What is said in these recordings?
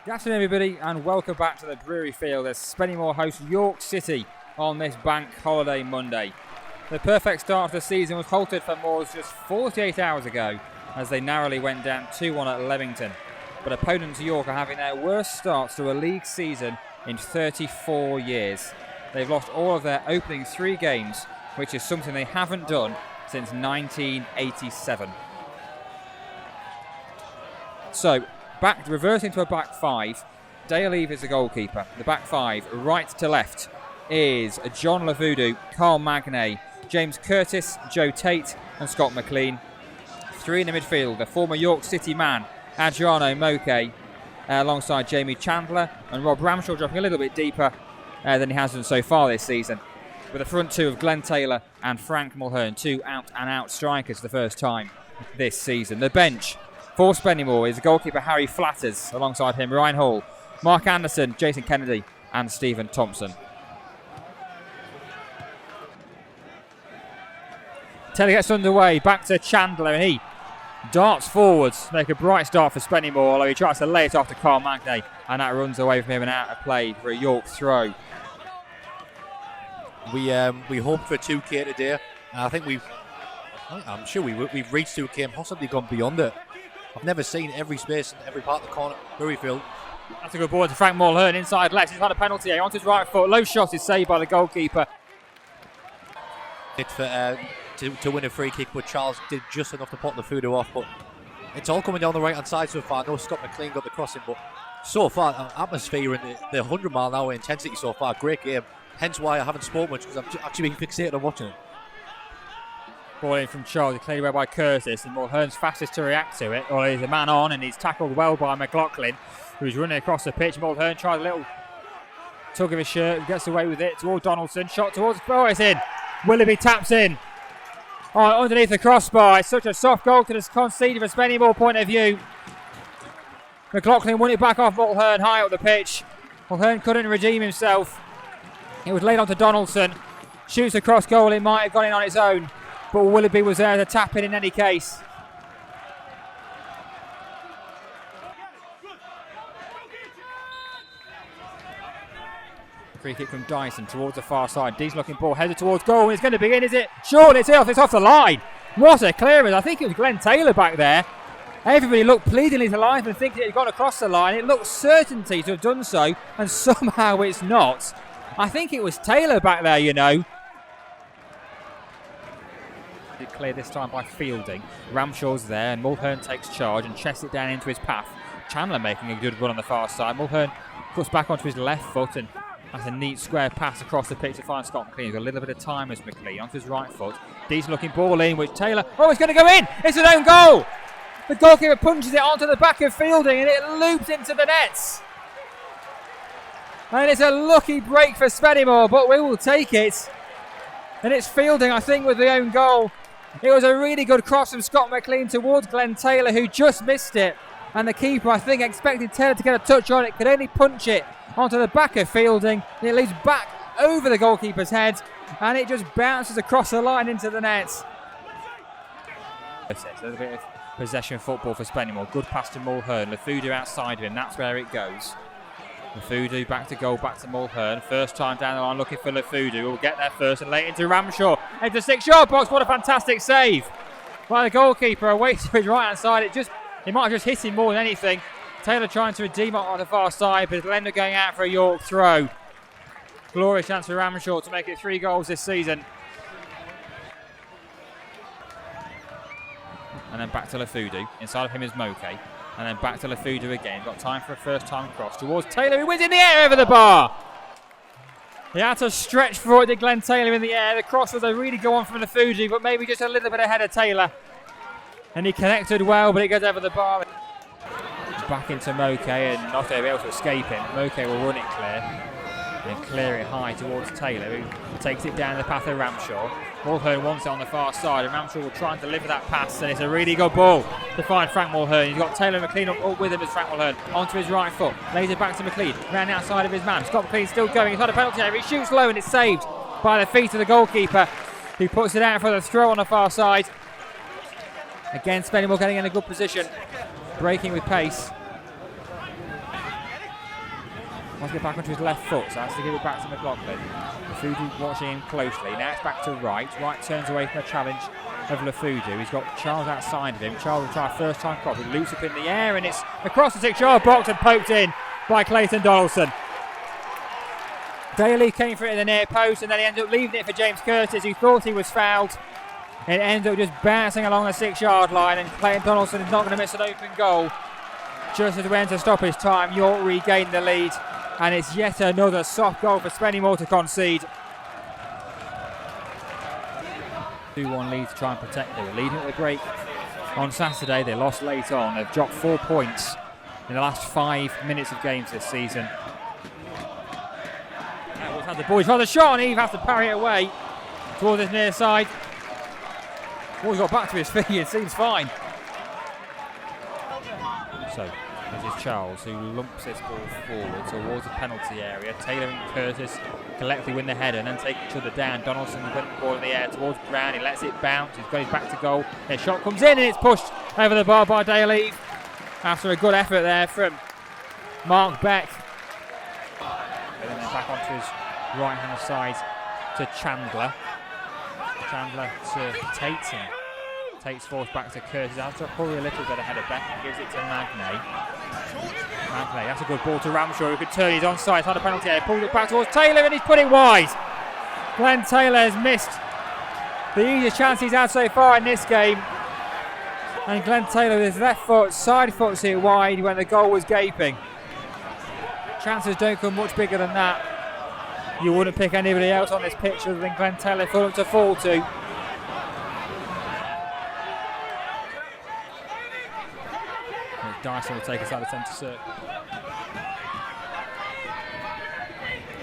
Good afternoon, everybody, and welcome back to the Brewery Field as Spennymoor hosts York City on this bank holiday Monday. The perfect start to the season was halted for Moors just 48 hours ago as they narrowly went down 2-1 at Leamington. But opponents York are having their worst starts to a league season in 34 years. They've lost all of their opening 3 games, which is something they haven't done since 1987. So, reversing to a back 5, Dale Eve is the goalkeeper. The back 5, right to left, is John Lavudu, Carl Magnay, James Curtis, Joe Tate and Scott McLean. 3 in the midfield, the former York City man, Adriano Moke, alongside Jamie Chandler, and Rob Ramshaw dropping a little bit deeper than he has done so far this season. With the front 2 of Glenn Taylor and Frank Mulhern, 2 out-and-out strikers for the first time this season. The bench for Spennymoor is the goalkeeper Harry Flatters, alongside him Ryan Hall, Mark Anderson, Jason Kennedy and Stephen Thompson. Taylor gets underway, back to Chandler, and he darts forwards to make a bright start for Spennymoor, although he tries to lay it off to Carl Magnay, and that runs away from him and out of play for a York throw. We hoped for 2K today. I think I'm sure we've reached 2K and possibly gone beyond it. I've never seen every space in every part of the corner. Brewery Field. That's a good ball to Frank Mulhern inside left. He's had a penalty here onto his right foot. Low shot is saved by the goalkeeper. It's for to win a free kick, but Charles did just enough to put Lafudo off. But it's all coming down the right hand side so far. I know Scott McLean got the crossing, but so far atmosphere and the 100 mile an hour intensity so far. Great game. Hence why I haven't spoken much, because I'm actually being fixated on watching it. Ball in from Charles, cleared away by Curtis, and Mulhern's fastest to react to it. Or he's a man on, and he's tackled well by McLaughlin, who's running across the pitch. Mulhern tries a little tug of his shirt, gets away with it towards Donaldson. Shot towards, it's in. Willoughby taps in. Underneath the crossbar. It's such a soft goal to concede from a Spennymoor point of view. McLaughlin won it back off Mulhern high up the pitch. Mulhern couldn't redeem himself. It was laid on to Donaldson. Shoots across goal, it might have gone in on its own, but Willoughby was there to tap in any case. Free kick from Dyson towards the far side. Decent looking ball headed towards goal, and it's going to be in, is it? Surely it's off the line. What a clearance. I think it was Glenn Taylor back there. Everybody looked pleadingly to life and thinking it had gone across the line. It looked certainty to have done so, and somehow it's not. I think it was Taylor back there, you know. It cleared this time by Fielding. Ramshaw's there, and Mulhern takes charge and chests it down into his path. Chandler making a good run on the far side. Mulhern cuts back onto his left foot, and that's a neat square pass across the pitch to find Scott McLean. He's got a little bit of time as McLean onto his right foot. Decent looking ball in, which Taylor, it's going to go in! It's an own goal! The goalkeeper punches it onto the back of Fielding, and it loops into the nets. And it's a lucky break for Spennymoor, but we will take it. And it's Fielding, I think, with the own goal. It was a really good cross from Scott McLean towards Glenn Taylor, who just missed it. And the keeper, I think, expected Taylor to get a touch on it, could only punch it onto the back of Fielding. And it leads back over the goalkeeper's head, and it just bounces across the line into the net. There's a little bit of possession football for Spennymoor. Good pass to Mulhern. Lafudu outside of him, that's where it goes. Lafudu back to goal, back to Mulhern. First time down the line looking for Lafudu. We'll get there first and late into Ramshaw. Into 6-yard box. What a fantastic save by the goalkeeper. Away to his right hand side. It might have just hit him more than anything. Taylor trying to redeem it on the far side, but Lender going out for a York throw. Glorious chance for Ramshaw to make it 3 goals this season. And then back to Lafudu. Inside of him is Moke. And then back to Lafudu again. Got time for a first time cross towards Taylor, who wins in the air over the bar. He had to stretch for it to Glenn Taylor in the air. The cross was a really go on from Lafudu, but maybe just a little bit ahead of Taylor. And he connected well, but it goes over the bar. It's back into Moke, and not able to escape him. Moke will run it clear. And clear it high towards Taylor, who takes it down the path of Ramshaw. Mulhern wants it on the far side, and Ramshaw will try and deliver that pass, and it's a really good ball to find Frank Mulhern. He's got Taylor and McLean up with him as Frank Mulhern onto his right foot, lays it back to McLean, round outside of his man. Scott McLean still going, he's had a penalty area, he shoots low and it's saved by the feet of the goalkeeper, who puts it out for the throw on the far side. Again, Spennymoor getting in a good position, breaking with pace. Wants to get back onto his left foot, so has to give it back to McLaughlin. Lafudu watching him closely. Now it's back to right. Right turns away from a challenge of Lafudu. He's got Charles outside of him. Charles will try a first time cross. It loops up in the air and it's across the 6-yard box and poked in by Clayton Donaldson. Daly came for it in the near post and then he ended up leaving it for James Curtis, who thought he was fouled. It ends up just bouncing along the 6-yard line and Clayton Donaldson is not going to miss an open goal. Just as we went to stop his time, York regained the lead and it's yet another soft goal for Spennymoor to concede. 2-1 lead to try and protect. They were leading at the break on Saturday. They lost late on. They've dropped 4 points in the last 5 minutes of games this season. Had the boys try the shot and Eve has to parry it away towards his near side. Boy's got back to his feet, it seems fine. So this is Charles who lumps this ball forward towards the penalty area. Taylor and Curtis collectively win the header and then take each other down. Donaldson putting the ball in the air towards Brown. He lets it bounce. He's got his back to goal. Their shot comes in and it's pushed over the bar by Daly after a good effort there from Mark Beck. And then back onto his right hand side to Chandler. Chandler to Tate. Tate's forced back to Curtis. Has to hurry a little bit ahead of Beck and gives it to Magnay. Magnay, that's a good ball to Ramshaw who could turn his onside. Had a penalty here. Pulls it back towards Taylor and he's put it wide. Glenn Taylor has missed the easiest chance he's had so far in this game. And Glenn Taylor with his left foot side foots it wide when the goal was gaping. Chances don't come much bigger than that. You wouldn't pick anybody else on this pitch other than Glenn Taylor for them to fall to. Dyson will take us out of centre circle.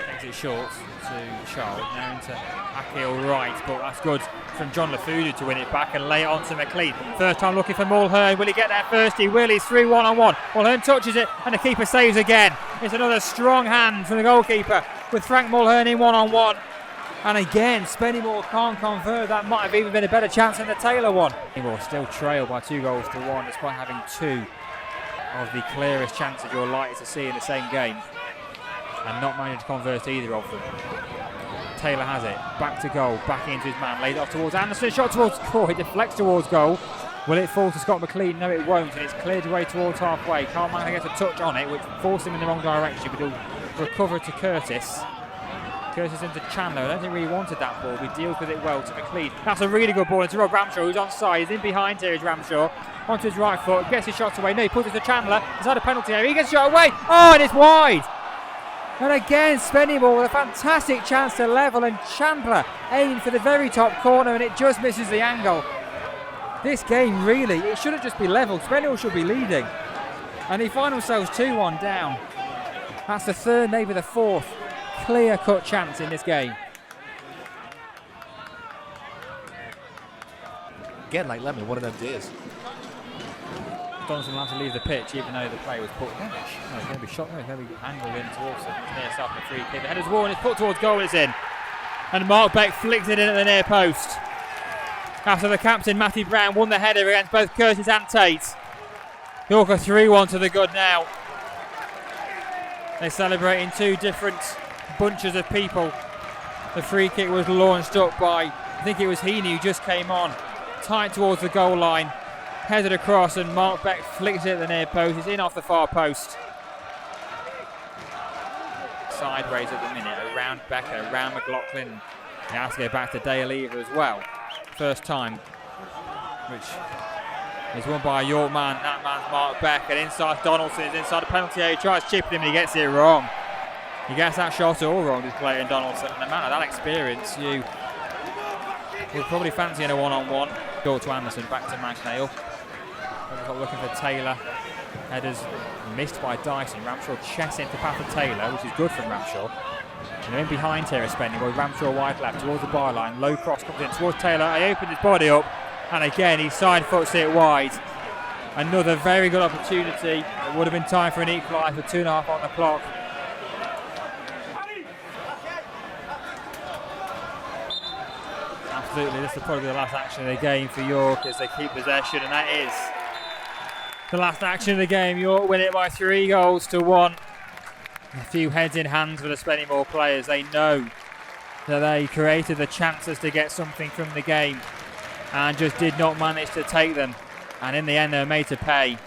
Takes it short to Charles, now into Akil right, but that's good from John Lafudu to win it back and lay it on to McLean. First time looking for Mulhern. Will he get there first? He will. He's through 1-on-1. Mulhern touches it and the keeper saves again. It's another strong hand from the goalkeeper with Frank Mulhern in 1-on-1. And again, Spennymoor can't convert. That might have even been a better chance than the Taylor one. Spennymoor still trail by 2-1 despite having 2 of the clearest chances you're likely to see in the same game and not managing to convert either of them. Taylor has it, back to goal, back into his man, laid it off towards Anderson, shot towards goal, it deflects towards goal. Will it fall to Scott McLean? No, it won't, and it's cleared away towards halfway. Carl Magna gets a touch on it, which forced him in the wrong direction, but he'll recover to Curtis. Curtis into Chandler. I don't think he really wanted that ball, but he deals with it well to McLean. That's a really good ball into Rob Ramshaw, who's onside. He's in behind here, is Ramshaw. Onto his right foot, gets his shot away. No, he puts it to Chandler. He's had a penalty area. He gets shot away. Oh, and it's wide. And again, Spennymoor with a fantastic chance to level, and Chandler aimed for the very top corner, and it just misses the angle. This game, really, it shouldn't just be level. Spennymoor should be leading. And they find themselves 2-1 down. That's the third, maybe the fourth clear-cut chance in this game. Again, like Lemon, one of them days. Donaldson will have to leave the pitch even though the play was put. No, it's going to be shot. No, it's going to be angled in towards him. It's near south of the free kick. The header's worn. It's put towards goal. It's in. And Mark Beck flicks it in at the near post. After the captain, Matthew Brown, won the header against both Curtis and Tate. York are 3-1 to the good now. They celebrate in 2 different bunches of people. The free kick was launched up by, I think it was Heaney who just came on. Tight towards the goal line. Headed across and Mark Beck flicks it at the near post. It's in off the far post. Sideways at the minute, around Becker, around McLaughlin. He has to go back to Daly as well. First time, which is won by a York man. That man's Mark Beck, and inside Donaldson is inside the penalty area. He tries chipping him and he gets it wrong. He gets that shot all wrong, this Clayton Donaldson. And a man of that experience, you would probably fancy in a 1-on-1. Go to Anderson, back to Magnay. Looking for Taylor. Headers missed by Dyson. Ramshaw chests into path of Taylor, which is good from Ramshaw. And they're in behind here, Spennymoor. Ramshaw wide left towards the byline. Low cross comes in towards Taylor. He opened his body up, and again he side foots it wide. Another very good opportunity. It would have been time for an equaliser with 2.5 on the clock. Absolutely, this is probably the last action of the game for York as they keep possession, and that is the last action of the game. York win it by 3-1. A few heads in hands for the Spennymoor players. They know that they created the chances to get something from the game and just did not manage to take them. And in the end, they were made to pay.